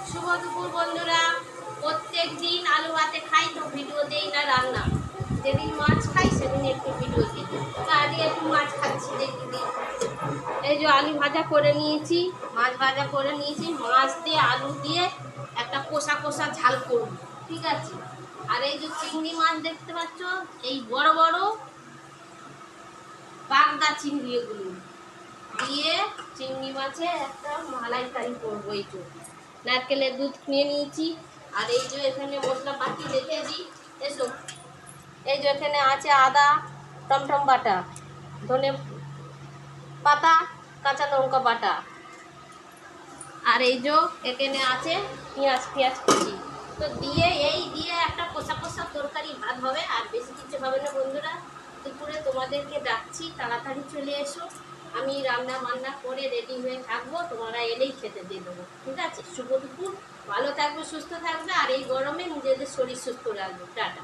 শুভ দুপুর বন্ধুরা। প্রত্যেক দিন আলু ভাতে খাই তো ভিডিও দেই না রান্না। যেদিন মাছ খাই সেদিন একটু ভিডিও দিই। তো আজকে একটু মাছ খাচ্ছি দেখি দিই। এই যে আলু ভাজা করে নিয়েছি, মাছ ভাজা করে নিয়েছি, মাছ দিয়ে আলু দিয়ে একটা কষা কষা ঝাল করব, ঠিক আছে। আর এই যে চিংড়ি মাছ দেখতে পাচ্ছ, এই বড় বড় বাগদা চিংড়ি, এগুলো দিয়ে চিংড়ি মাছে একটা মালাইকারি করবো। এই যে নারকেলের দুধ নিয়ে নিয়েছি। আর এই যে এখানে মশলা পাতি রেখে দিই। এসো, এই যে এখানে আছে আদা, টমটম বাটা, ধনে পাতা, কাঁচা লঙ্কা বাটা, আর এই যে এখানে আছে পেঁয়াজ কুচি। তো দিয়ে এই দিয়ে একটা কষা কষা তরকারি ভাত হবে, আর বেশি কিছু হবে না বন্ধুরা। দুপুরে তোমাদেরকে ডাকছি, তাড়াতাড়ি চলে এসো। আমি রান্না বান্না করে রেডি হয়ে থাকবো, তোমরা এলেই খেতে দিয়ে দেবো, ঠিক আছে। শুভ দুপুর, ভালো থাকবে, সুস্থ থাকবে, আর এই গরমে নিজেদের শরীর সুস্থ রাখবে। টাটা।